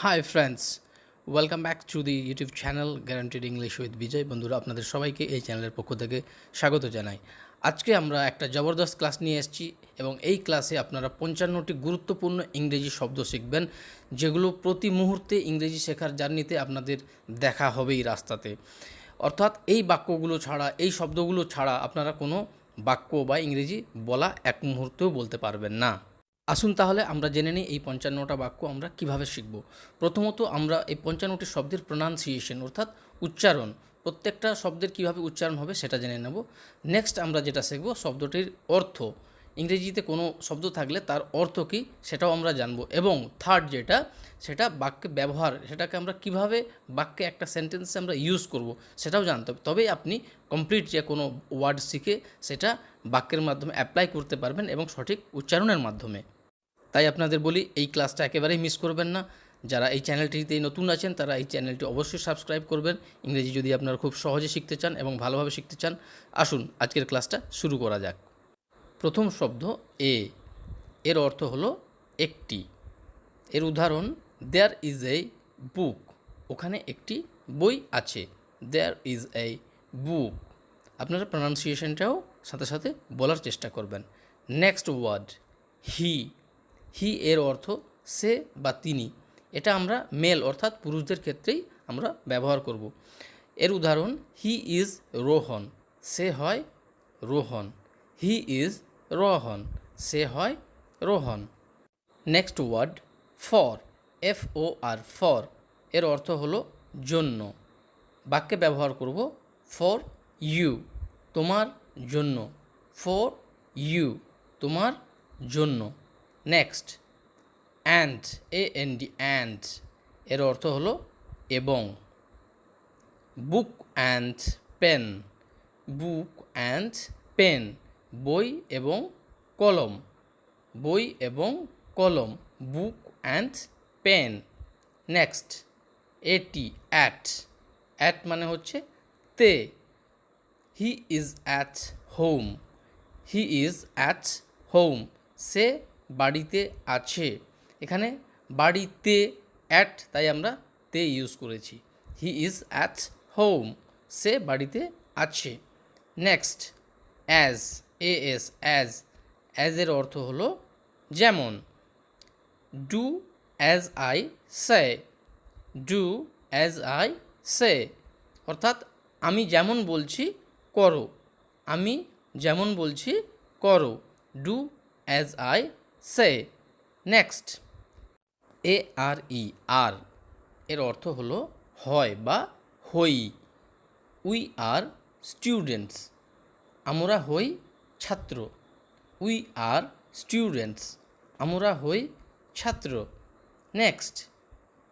High friends, welcome back to the YouTube channel guaranteed English with Bijoy. বন্ধুরা, আপনাদের সবাইকে এই চ্যানেলের পক্ষ থেকে স্বাগত জানাই। আজকে আমরা একটা জবরদস্ত ক্লাস নিয়ে এসেছি এবং এই ক্লাসে আপনারা 55টি গুরুত্বপূর্ণ ইংরেজি শব্দ শিখবেন, যেগুলো প্রতি মুহূর্তে ইংরেজি শেখার জার্নিতে আপনাদের দেখা হবেই রাস্তাতে। অর্থাৎ এই বাক্যগুলো ছাড়া, এই শব্দগুলো ছাড়া আপনারা কোনো বাক্য বা ইংরেজি বলা এক মুহূর্তেও বলতে পারবেন না। আসুন তাহলে আমরা জেনে নিই এই 55টা বাক্য আমরা কিভাবে শিখব। প্রথমত আমরা এই 55টি শব্দের প্রোনাউন্সিয়েশন অর্থাৎ উচ্চারণ, প্রত্যেকটা শব্দের কিভাবে উচ্চারণ হবে সেটা জেনে নেব। নেক্সট আমরা যেটা শিখব শব্দটির অর্থ, ইংরেজিতে কোনো শব্দ থাকলে তার অর্থ কী সেটাও আমরা জানবো। এবং থার্ড যেটা, সেটা বাক্যে ব্যবহার, সেটাকে আমরা কিভাবে বাক্যে একটা সেন্টেন্সে আমরা ইউজ করব সেটাও জানতে হবে। তবেই আপনি কমপ্লিট যে কোনো ওয়ার্ড শিখে সেটা বাক্যের মাধ্যমে অ্যাপ্লাই করতে পারবেন এবং সঠিক উচ্চারণের মাধ্যমে। তাই আপনাদের বলি, এই ক্লাসটা একেবারেই মিস করবেন না। যারা এই চ্যানেলটিতে নতুন আছেন তারা এই চ্যানেলটি অবশ্যই সাবস্ক্রাইব করবেন, ইংরেজি যদি আপনারা খুব সহজে শিখতে চান এবং ভালোভাবে শিখতে চান। আসুন আজকের ক্লাসটা শুরু করা যাক। প্রথম শব্দ এ, এর অর্থ হলো একটি। এর উদাহরণ দেয়ার ইজ এ বুক, ওখানে একটি বই আছে। দেয়ার ইজ এ বুক। আপনারা প্রনাউন্সিয়েশনটাও সাথে সাথে বলার চেষ্টা করবেন। নেক্সট ওয়ার্ড হি, হি এর অর্থ সে বা তিনি। এটা আমরা মেল অর্থাৎ পুরুষদের ক্ষেত্রেই আমরা ব্যবহার করব। এর উদাহরণ হি ইজ রোহন, সে হয় রোহন। হি ইজ রোহন, সে হয় Rohan. Next word for, F O R, for এর অর্থ হলো জন্য। বাক্যে ব্যবহার করব ফর ইউ, তোমার জন্য। ফর ইউ, তোমার জন্য। Next and, A N D, and এর অর্থ হলো এবং। Book and pen, book and pen বই এবং কলম, বই এবং কলম। Book and pen. Next A T at, at মানে হচ্ছে তে। He is at home, he is at home, সে বাড়িতে আছে। এখানে বাড়িতে অ্যাট, তাই আমরা তে ইউজ করেছি। হি ইজ অ্যাট হোম, সে বাড়িতে আছে। Next as, A S, as, অ্যাজের অর্থ হলো যেমন। Do as I say, do as I say অর্থাৎ আমি যেমন বলছি করো, আমি যেমন বলছি করো। Do as I say. Next A R E, are এর অর্থ হলো হয় বা হই। উই আর স্টুডেন্টস, আমরা হই ছাত্র। উই আর স্টুডেন্টস, আমরা হই ছাত্র। নেক্সট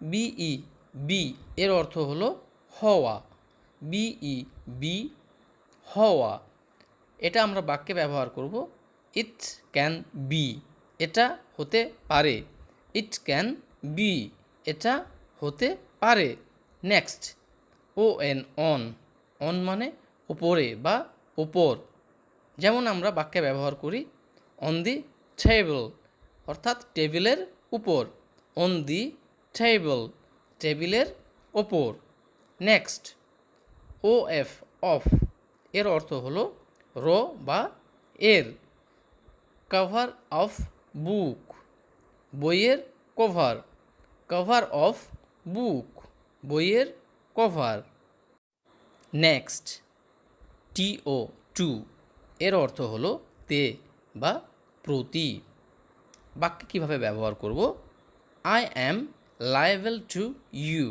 বিই, বি এর অর্থ হলো হওয়া। বিই, বি হওয়া। এটা আমরা বাক্যে ব্যবহার করব ইট ক্যান বি, এটা হতে পারে। ইট ক্যান বি, এটা হতে পারে। Next O N, on, on মানে উপরে বা উপর। যেমন আমরা বাক্যে ব্যবহার করি অন দি টেবল, অর্থাৎ টেবিলের উপর। অন দি টেবল, টেবিলের ওপর। নেক্সট ও এফ, অফ এর অর্থ হলো র বা এর। কভার অফ বুক, বইয়ের কভার। কভার অফ বুক, বইয়ের কভার। নেক্সট টিও, টু এর অর্থ হলো তে বা প্রতি। বাক্যে কীভাবে ব্যবহার করব? I am liable to you,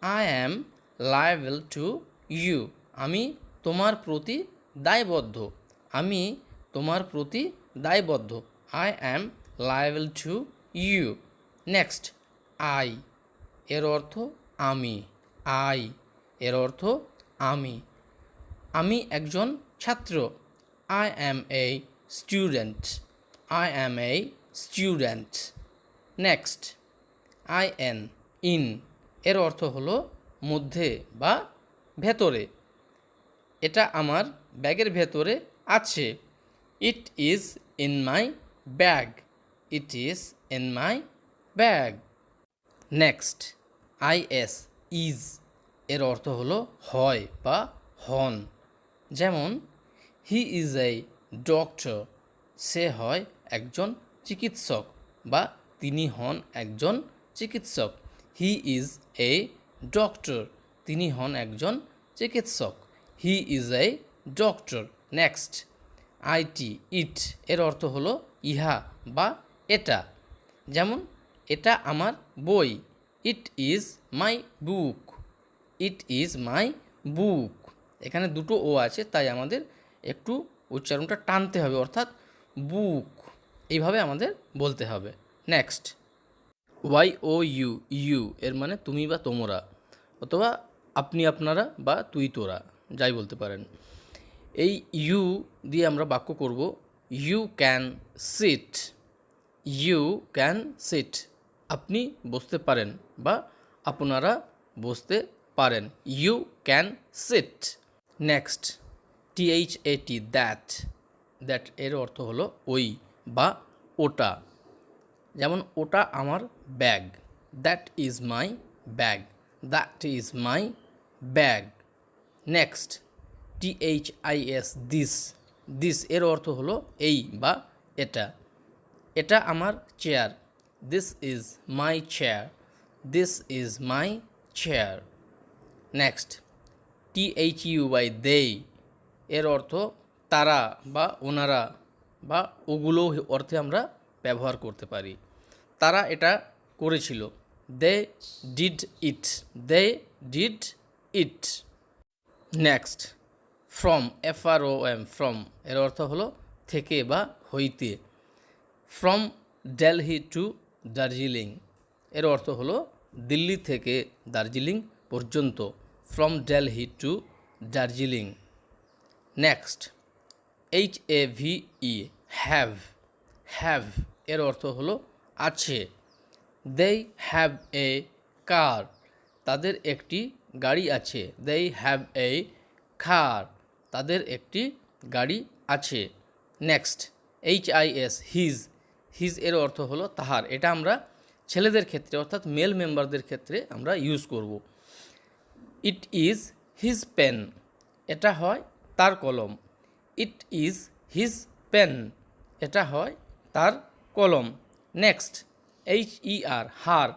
I am liable to you, আমি তোমার প্রতি দায়বদ্ধ। আমি তোমার প্রতি দায়বদ্ধ। I am liable to you. Next I এর অর্থ আমি। আই এর অর্থ আমি। আমি একজন ছাত্র। I am a student, I am a student. Next I N, in এর অর্থ হলো মধ্যে বা ভেতরে। এটা আমার ব্যাগের ভেতরে আছে। It is in my bag, it is in my bag. Next is is এর অর্থ হলো হয় বা হন। যেমন হি ইজ এ ডক্টর, সে হয় একজন চিকিৎসক বা তিনি হন একজন চিকিৎসক। হি ইজ এ ডক্টর, তিনি হন একজন চিকিৎসক। He is a doctor. Next I T it এর অর্থ হলো ইহা বা এটা। যেমন এটা আমার বই, it is my book, it is my বুক। এখানে দুটো ও আছে, তাই আমাদের একটু উচ্চারণটা টানতে হবে, অর্থাৎ বুক এইভাবে আমাদের বলতে হবে। Next Y O U, you এর মানে তুমি বা তোমরা, অথবা আপনি আপনারা বা তুই তোরা, যাই বলতে পারেন। এই ইউ দিয়ে আমরা বাক্য করব you can sit, you can sit, আপনি বসতে পারেন বা আপনারা বসতে পারেন। You can sit. Next T H A T that, that এর অর্থ হলো ওই বা ওটা। যেমন ওটা আমার bag, that is my bag, that is my bag. Next T H I S this, this এর অর্থ হলো এই বা এটা। এটা আমার chair, this is my chair, this is my chair. Next T H U I they এর অর্থ তারা বা ওনারা বা ওগুলো অর্থে আমরা ব্যবহার করতে পারি। তারা এটা করেছিল, they did it, they did it. Next from, FROM, from এর অর্থ হলো থেকে বা হইতে। ফ্রম দিল্লি টু দার্জিলিং এর অর্থ হলো দিল্লি থেকে দার্জিলিং পর্যন্ত। From Delhi to Darjeeling. Next HAVE, have, have এর অর্থ হলো আছে। দে হ্যাভ এ কার, তাদের একটি গাড়ি আছে। দে হ্যাভ এ কার, তাদের একটি গাড়ি আছে। নেক্সট HIS, হিজ, হিজ এর অর্থ হলো তাহার। এটা আমরা ছেলেদের ক্ষেত্রে অর্থাৎ মেল মেম্বারদের ক্ষেত্রে আমরা ইউজ করব। ইট ইজ হিজ পেন, এটা হয় তার কলম। ইট ইজ হিজ পেন, এটা হয় তার কলম। নেক্সট HER, হার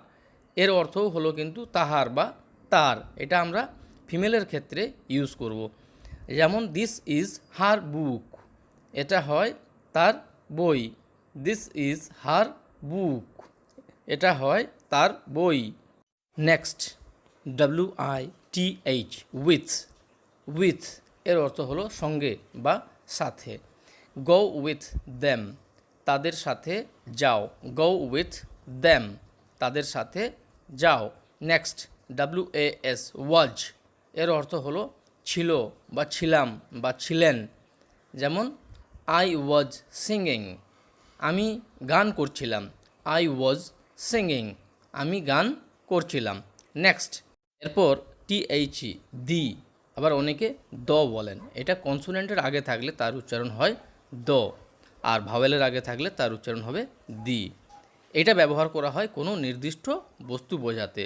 এর অর্থও হলো কিন্তু তাহার বা তার। এটা আমরা ফিমেলের ক্ষেত্রে ইউজ করব। যেমন দিস ইজ হার বুক, এটা হয় তার বই। দিস ইজ হার বুক, এটা হয় তার বই। নেক্সট WITH, উইথ, উইথ এর অর্থ হলো সঙ্গে বা সাথে। গো উইথ দেম, তাদের সাথে যাও। গো উইথ দেম, তাদের সাথে যাও। নেক্সট WAS, ওয়াজ এর অর্থ হলো ছিল বা ছিলাম বা ছিলেন। যেমন আই ওয়াজ সিঙ্গিং, আমি গান করছিলাম। আই ওয়াজ সিঙ্গিং, আমি গান করছিলাম। নেক্সট এরপর THE, দি, আবার অনেকে দ বলেন। এটা কনসোনেন্টের আগে থাকলে তার উচ্চারণ হয় দ, আর ভাওয়েলের আগে থাকলে তার উচ্চারণ হবে দি। এটা ব্যবহার করা হয় কোনো নির্দিষ্ট বস্তু বোঝাতে।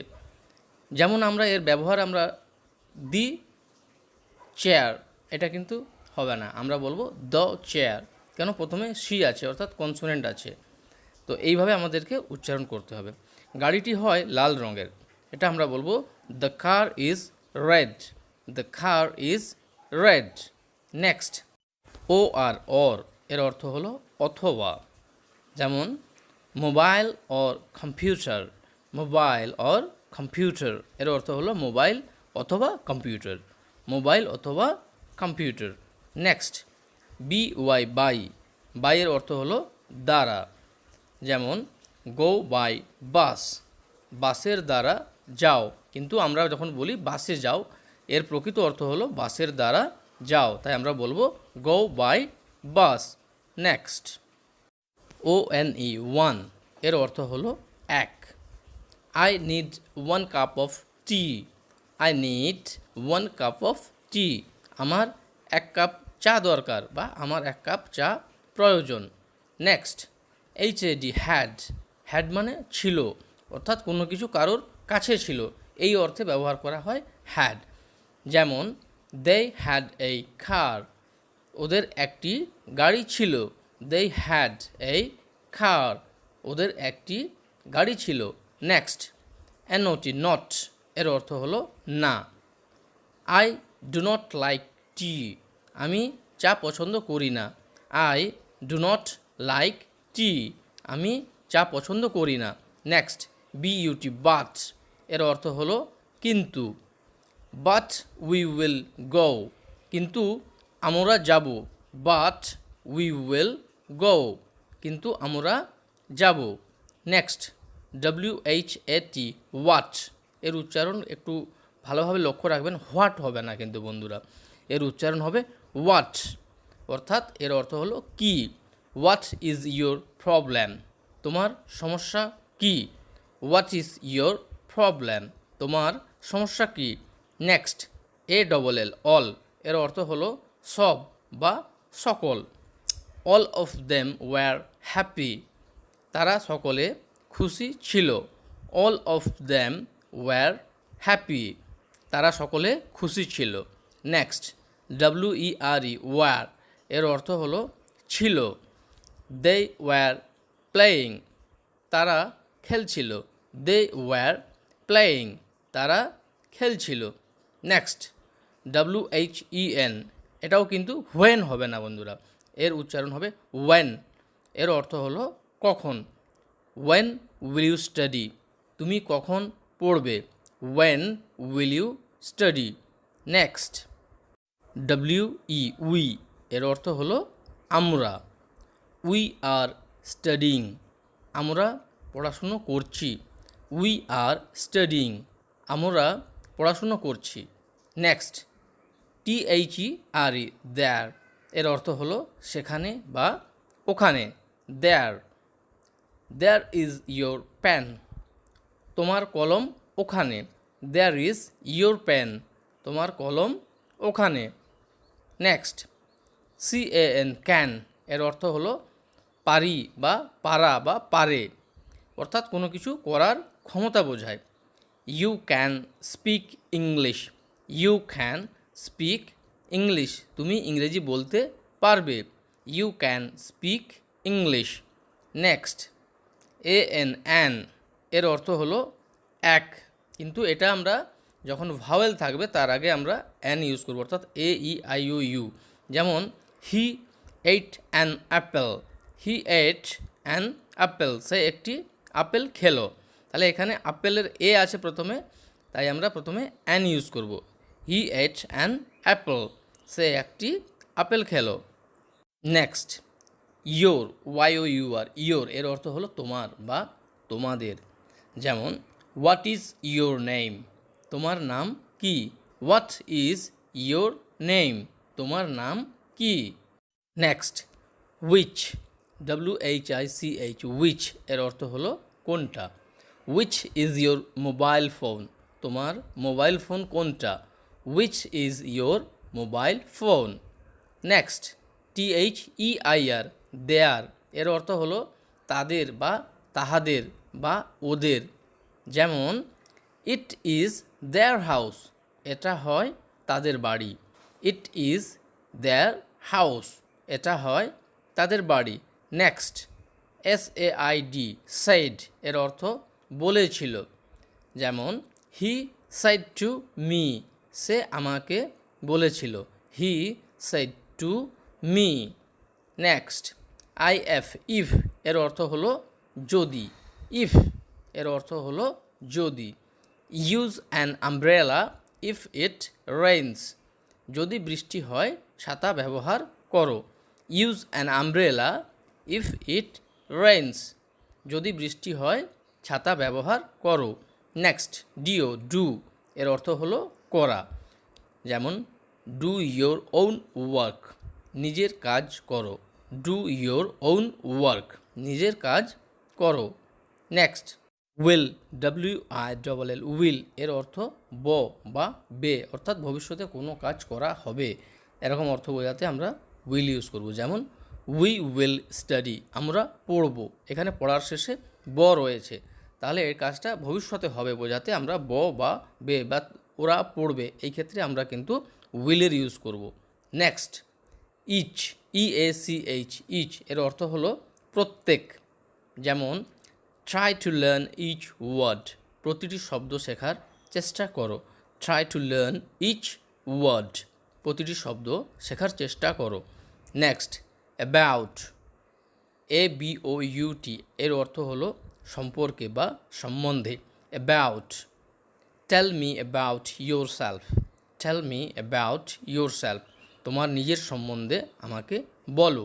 যেমন আমরা এর ব্যবহার আমরা দি চেয়ার, এটা কিন্তু হবে না, আমরা বলবো দ্য চেয়ার। কেন? প্রথমে সি আছে অর্থাৎ কনসোনেন্ট আছে। তো এইভাবে আমাদেরকে উচ্চারণ করতে হবে। গাড়িটি হয় লাল রঙের, এটা আমরা বলবো the car is red, the car is red. Next OR, এর অর্থ হলো অথবা। যেমন mobile or computer, mobile or computer এর অর্থ হলো মোবাইল অথবা কম্পিউটার, মোবাইল অথবা কম্পিউটার। নেক্সট BY, বাই, বাইয়ের অর্থ হলো দ্বারা। যেমন গো বাই বাস, বাসের দ্বারা যাও। কিন্তু আমরা যখন বলি বাসে যাও, এর প্রকৃত অর্থ হলো বাসের দ্বারা যাও, তাই আমরা বলবো go by bus. Next ONE, one এর অর্থ হলো এক। I need 1 cup of tea, I need 1 cup of tea, আমার 1 কাপ চা দরকার বা আমার 1 কাপ চা প্রয়োজন। নেক্সট HAD, হ্যাড, হ্যাড মানে ছিল অর্থাৎ কোনো কিছু কারোর কাছে ছিল, এই অর্থে ব্যবহার করা হয় হ্যাড। যেমন দে হ্যাড এই কার, ওদের একটি গাড়ি ছিল। দে হ্যাড এই কার, ওদের একটি গাড়ি ছিল। নেক্সট, এনওটি নট, এর অর্থ হলো না। I do not like tea, আমি চা পছন্দ করি না। I do not like tea, আমি চা পছন্দ করি না। নেক্সট, বিইউটি বাট, এর অর্থ হলো কিন্তু। বাট উই উইল গো, কিন্তু আমরা যাব। বাট উই উইল গো, কিন্তু আমরা যাব। নেক্সট, WHAT হোয়াট, এর উচ্চারণ একটু ভালোভাবে লক্ষ্য রাখবেন, হোয়াট হবে না কিন্তু বন্ধুরা, এর উচ্চারণ হবে হোয়াট, অর্থাৎ এর অর্থ হলো কি। হোয়াট ইজ ইয়োর প্রবলেম, তোমার সমস্যা কি। হোয়াট ইজ ইয়োর প্রবলেম, তোমার সমস্যা কি। নেক্সট, ALL অল, এর অর্থ হলো সব বা সকল। All of them were happy, তারা সকলে খুশি ছিল। All of them were happy, তারা সকলে খুশি ছিল। নেক্সট, WERE ওয়্যার, এর অর্থ হলো ছিল। দে ওয়্যার প্লেয়িং, তারা খেলছিল। দে ওয়্যার প্লেয়িং, তারা খেলছিল। নেক্সট, WHEN, এটাও কিন্তু হোয়েন হবে না বন্ধুরা, এর উচ্চারণ হবে ওয়েন, এর অর্থ হলো কখন। ওয়েন উইল ইউ স্টাডি, তুমি কখন পড়বে। When will you study. Next, we, এর অর্থ হলো আমরা। উই আর স্টাডিং, আমরা পড়াশুনো করছি। উই আর স্টাডিং, আমরা পড়াশুনো করছি। নেক্সট, THERE দেয়ার, এর অর্থ হলো সেখানে বা ওখানে। দেয়ার, দেয়ার ইজ ইয়োর পেন, তোমার কলম ওখানে। দেয়ার ইজ ইয়োর পেন, তোমার কলম ওখানে। নেক্সট, CAN, এর অর্থ হলো পারি বা পারা বা পারে, অর্থাৎ কোনো কিছু করার ক্ষমতা বোঝায়। You can speak English, you can speak English, তুমি ইংরেজি বলতে পারবে। You can speak English. Next, AN, এর অর্থ হলো এক, কিন্তু এটা আমরা যখন ভাওয়েল থাকবে তার আগে আমরা অ্যান ইউজ করবো, অর্থাৎ AEIOU। যেমন he ate an apple, he ate an apple, সে একটি আপেল খেলো। তাহলে এখানে আপেলের এ আছে প্রথমে, তাই আমরা প্রথমে অ্যান ইউজ করব। হি এইট অ্যান অ্যাপেল, সে একটি আপেল খেলো। নেক্সট, ইয়োর, YOUR, ইয়োর, এর অর্থ হলো তোমার বা তোমাদের। যেমন হোয়াট ইজ ইয়োর নেম, তোমার নাম কি। হোয়াট ইজ ইয়োর নেম, তোমার নাম কি। নেক্সট, উইচ, WHICH, উইচ, এর অর্থ হলো কোনটা। Which is your mobile phone, তোমার মোবাইল ফোন কোনটা। Which is your mobile phone. Next, THEIR দেয়ার, এর অর্থ হলো তাদের বা তাহাদের বা ওদের। যেমন ইট ইজ দেয়ার হাউস, এটা হয় তাদের বাড়ি। ইট ইজ দেয়ার হাউস, এটা হয় তাদের বাড়ি। নেক্সট, SAID said, এর অর্থ বলেছিল। যেমন হি said টু মি, সে আমাকে বলেছিল। হি said to me. Next, IF, এর অর্থ হলো যদি। ইফ, এর অর্থ হলো যদি। Use an umbrella if it rains, যদি বৃষ্টি হয় ছাতা ব্যবহার করো। Use an umbrella if it rains, যদি বৃষ্টি হয় ছাতা ব্যবহার করো। নেক্সট, ডু, এর অর্থ হলো করা। যেমন ডু ইয়োর ওন ওয়ার্ক, নিজের কাজ করো। ডু ইয়োর ওন ওয়ার্ক, নিজের কাজ করো। নেক্সট, উইল, WILL, উইল, এর অর্থ বা বে, অর্থাৎ ভবিষ্যতে কোনো কাজ করা হবে, এরকম অর্থ বোঝাতে আমরা উইল ইউজ করব। যেমন উই উইল স্টাডি, আমরা পড়ব, এখানে পড়ার শেষে রয়েছে, তাহলে এই কাজটা ভবিষ্যতে হবে বোঝাতে আমরা ব বা বে বা ওরা পড়বে, এই ক্ষেত্রে আমরা কিন্তু উইলের ইউজ করব। নেক্সট, ইচ, EACH, ইচ এর অর্থ হলো প্রত্যেক। যেমন try to learn each word, প্রতিটি শব্দ শেখার চেষ্টা করো। Try to learn each word, প্রতিটি শব্দ শেখার চেষ্টা করো। নেক্সট, অ্যাবাউট, ABOUT এর অর্থ হলো সম্পর্কে বা সম্বন্ধে। About, tell me about yourself, tell me about yourself, তোমার নিজের সম্বন্ধে আমাকে বলো,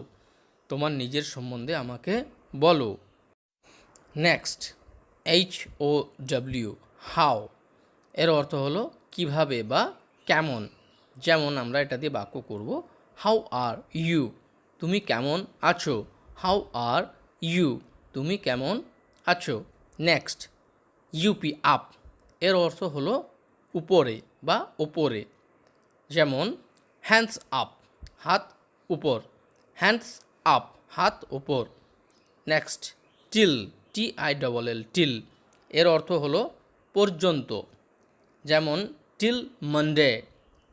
তোমার নিজের সম্বন্ধে আমাকে বলো। নেক্সট, HOW, হাউ এর অর্থ হলো কিভাবে বা কেমন। যেমন আমরা এটা দিয়ে বাক্য করব, হাউ আর ইউ, তুমি কেমন আছো। হাউ আর ইউ, তুমি কেমন আছো। নেক্সট, UP, আপ এর অর্থ হলো উপরে বা ওপরে। যেমন হ্যান্ডস আপ, হাত উপর। হ্যান্ডস আপ, হাত উপর। নেক্সট, টিল, TILL, টিল এর অর্থ হলো পর্যন্ত। যেমন টিল মানডে,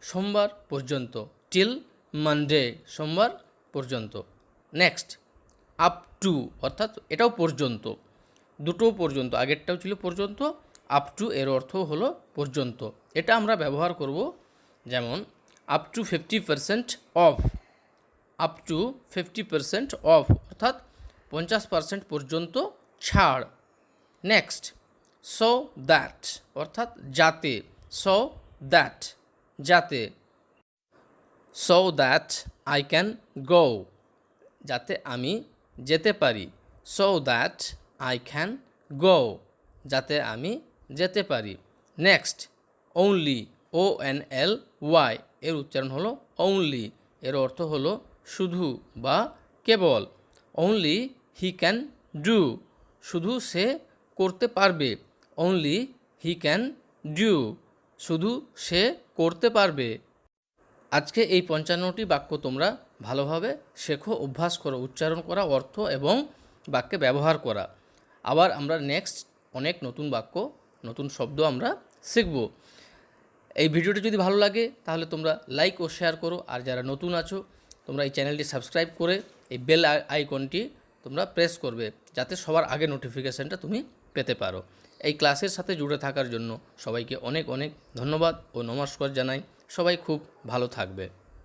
সোমবার পর্যন্ত। টিল মানডে, সোমবার পর্যন্ত। নেক্সট, আপ টু, অর্থাৎ এটাও পর্যন্ত, দুটো পর্যন্ত, আগেরটাও ছিল পর্যন্ত, আপ টু এর অর্থ হলো পর্যন্ত। এটা আমরা ব্যবহার করব যেমন up to 50% of, up to 50% of অর্থাৎ 50% পর্যন্ত ছাড়। নেক্সট, সো দ্যাট অর্থাৎ যাতে। সো দ্যাট, যাতে। So that I can go, যাতে আমি যেতে পারি। So that I can go, যাতে আমি যেতে পারি। নেক্সট, অনলি, ONLY এর উচ্চারণ হলো অনলি, এর অর্থ হলো শুধু বা কেবল। অনলি হি ক্যান ডু, শুধু সে করতে পারবে। অনলি হি ক্যান ডু, শুধু সে করতে পারবে। আজকে এই 55টি বাক্য তোমরা ভালোভাবে শেখো, অভ্যাস করো, উচ্চারণ করা, অর্থ এবং বাক্যে ব্যবহার করা। আবার আমরা নেক্সট অনেক নতুন বাক্য, নতুন শব্দ আমরা শিখব। এই ভিডিওটি যদি ভালো লাগে তাহলে তোমরা লাইক ও শেয়ার করো, আর যারা নতুন আছো তোমরা এই চ্যানেলটি সাবস্ক্রাইব করে এই বেল আইকনটি তোমরা প্রেস করবে, যাতে সবার আগে নোটিফিকেশানটা তুমি পেতে পারো। এই ক্লাসের সাথে জুড়ে থাকার জন্য সবাইকে অনেক অনেক ধন্যবাদ ও নমস্কার জানাই। সবাই খুব ভালো থাকবে।